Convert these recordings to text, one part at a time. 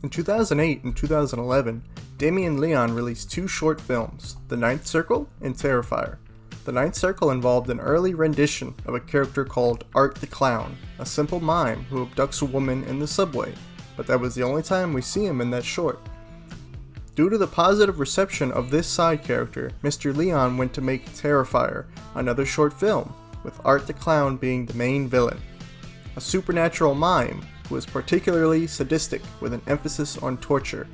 In 2008 and 2011, Damien Leone released two short films, The Ninth Circle and Terrifier. The Ninth Circle involved an early rendition of a character called Art the Clown, a simple mime who abducts a woman in the subway, but that was the only time we see him in that short. Due to the positive reception of this side character, Mr. Leone went to make Terrifier, another short film, with Art the Clown being the main villain. A supernatural mime who is particularly sadistic with an emphasis on torture.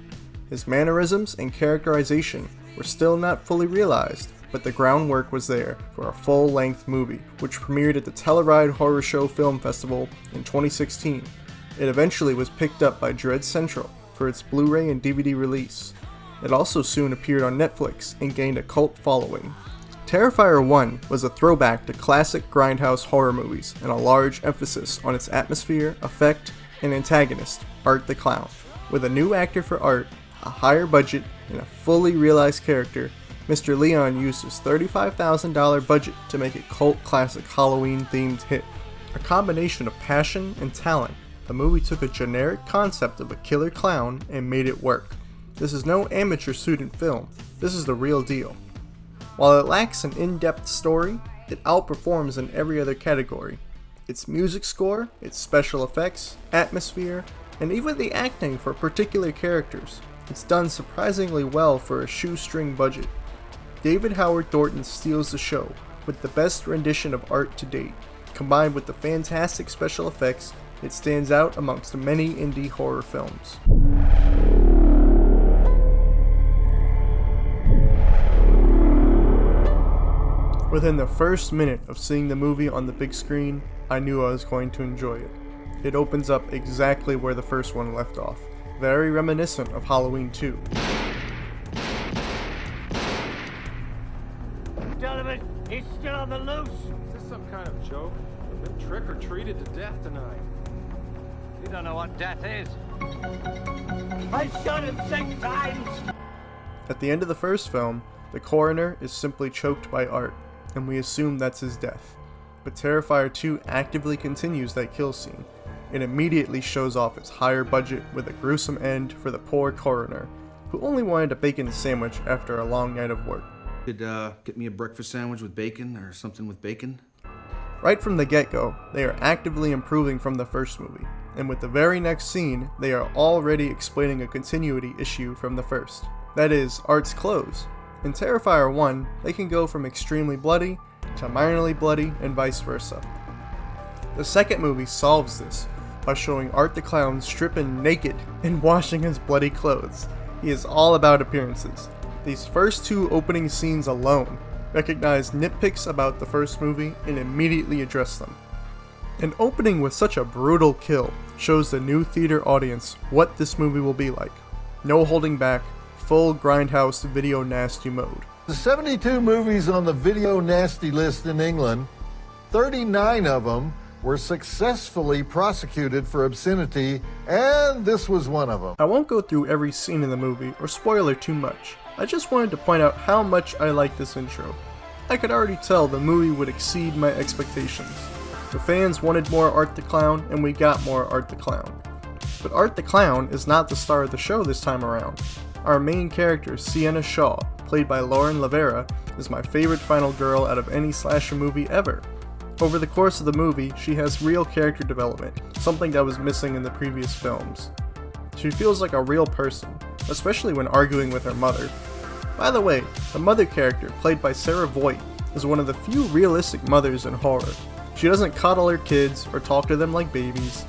His mannerisms and characterization were still not fully realized, but the groundwork was there for a full-length movie, which premiered at the Telluride Horror Show Film Festival in 2016. It eventually was picked up by Dread Central for its Blu-ray and DVD release. It also soon appeared on Netflix and gained a cult following. Terrifier 1 was a throwback to classic grindhouse horror movies and a large emphasis on its atmosphere, effect, and antagonist, Art the Clown. With a new actor for Art, a higher budget, and a fully realized character, Mr. Leone used his $35,000 budget to make a cult classic Halloween-themed hit. A combination of passion and talent, the movie took a generic concept of a killer clown and made it work. This is no amateur student film, this is the real deal. While it lacks an in-depth story, it outperforms in every other category. Its music score, its special effects, atmosphere, and even the acting for particular characters. It's done surprisingly well for a shoestring budget. David Howard Thornton steals the show with the best rendition of Art to date. Combined with the fantastic special effects, it stands out amongst the many indie horror films. Within the first minute of seeing the movie on the big screen, I knew I was going to enjoy it. It opens up exactly where the first one left off, very reminiscent of Halloween 2. Gentlemen, he's still on the loose. Is this some kind of joke? We've been trick-or-treated to death tonight. You don't know what death is. I shot him 6 times. At the end of the first film, the coroner is simply choked by Art, and we assume that's his death. But Terrifier 2 actively continues that kill scene. It immediately shows off its higher budget with a gruesome end for the poor coroner, who only wanted a bacon sandwich after a long night of work. Could get me a breakfast sandwich with bacon or something with bacon? Right from the get-go, they are actively improving from the first movie, and with the very next scene, they are already explaining a continuity issue from the first. That is, Art's clothes. In Terrifier 1, they can go from extremely bloody to minorly bloody and vice versa. The second movie solves this by showing Art the Clown stripping naked and washing his bloody clothes. He is all about appearances. These first two opening scenes alone recognize nitpicks about the first movie and immediately address them. An opening with such a brutal kill shows the new theater audience what this movie will be like. No holding back, full grindhouse video nasty mode. The 72 movies on the video nasty list in England, 39 of them were successfully prosecuted for obscenity, and this was one of them. I won't go through every scene in the movie or spoil it too much. I just wanted to point out how much I like this intro. I could already tell the movie would exceed my expectations. The fans wanted more Art the Clown, and we got more Art the Clown. But Art the Clown is not the star of the show this time around. Our main character, Sienna Shaw, played by Lauren Lavera, is my favorite final girl out of any slasher movie ever. Over the course of the movie, she has real character development, something that was missing in the previous films. She feels like a real person, especially when arguing with her mother. By the way, the mother character, played by Sarah Voigt, is one of the few realistic mothers in horror. She doesn't coddle her kids or talk to them like babies.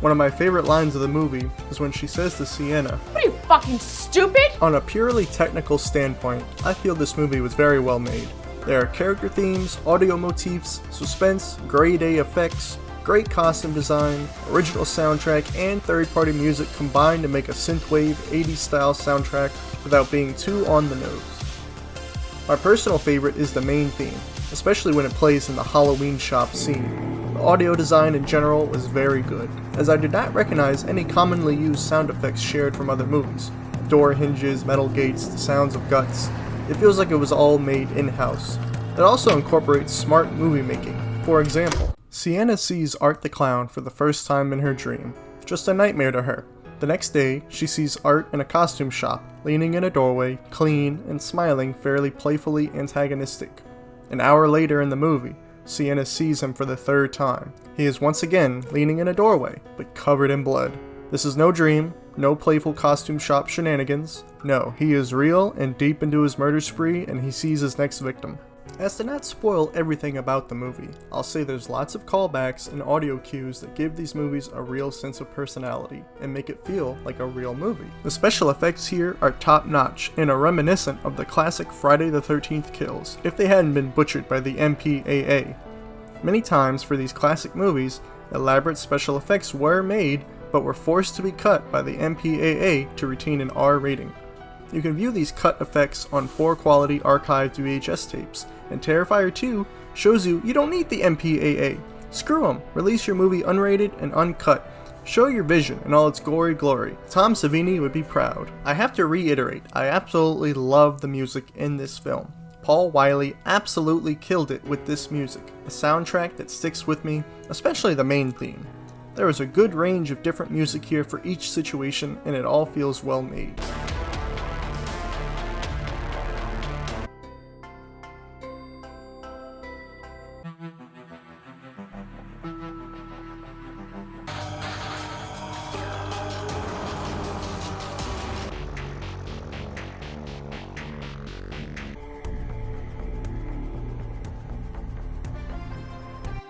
One of my favorite lines of the movie is when she says to Sienna, "What are you, fucking stupid?" On a purely technical standpoint, I feel this movie was very well made. There are character themes, audio motifs, suspense, grade A effects, great costume design, original soundtrack, and third-party music combined to make a synthwave 80s style soundtrack without being too on the nose. My personal favorite is the main theme, especially when it plays in the Halloween shop scene. The audio design in general was very good, as I did not recognize any commonly used sound effects shared from other movies. Door hinges, metal gates, the sounds of guts. It feels like it was all made in-house. It also incorporates smart movie making. For example, Sienna sees Art the Clown for the first time in her dream. Just a nightmare to her. The next day, she sees Art in a costume shop, leaning in a doorway, clean and smiling fairly playfully antagonistic. An hour later in the movie, Sienna sees him for the third time. He is once again leaning in a doorway, but covered in blood. This is no dream, no playful costume shop shenanigans. No, he is real and deep into his murder spree, and he sees his next victim. As to not spoil everything about the movie, I'll say there's lots of callbacks and audio cues that give these movies a real sense of personality and make it feel like a real movie. The special effects here are top notch and are reminiscent of the classic Friday the 13th kills, if they hadn't been butchered by the MPAA. Many times for these classic movies, elaborate special effects were made, but were forced to be cut by the MPAA to retain an R rating. You can view these cut effects on 4 quality archived VHS tapes, and Terrifier 2 shows you don't need the MPAA. Screw them, release your movie unrated and uncut. Show your vision in all its gory glory. Tom Savini would be proud. I have to reiterate, I absolutely love the music in this film. Paul Wiley absolutely killed it with this music, a soundtrack that sticks with me, especially the main theme. There is a good range of different music here for each situation, and it all feels well made.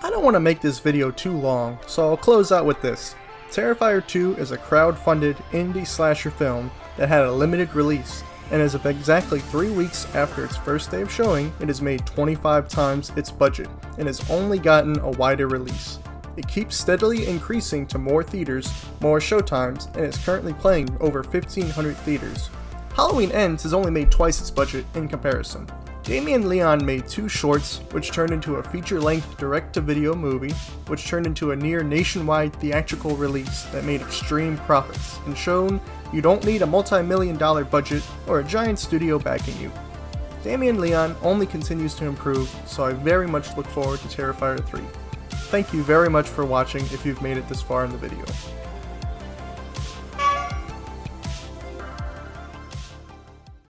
I don't want to make this video too long, so I'll close out with this. Terrifier 2 is a crowd-funded indie slasher film that had a limited release, and as of exactly 3 weeks after its first day of showing, it has made 25 times its budget, and has only gotten a wider release. It keeps steadily increasing to more theaters, more showtimes, and is currently playing over 1,500 theaters. Halloween Ends has only made twice its budget in comparison. Damien Leone made 2 shorts, which turned into a feature-length direct-to-video movie, which turned into a near nationwide theatrical release that made extreme profits, and shown you don't need a multi-million-dollar budget or a giant studio backing you. Damien Leone only continues to improve, so I very much look forward to Terrifier 3. Thank you very much for watching if you've made it this far in the video.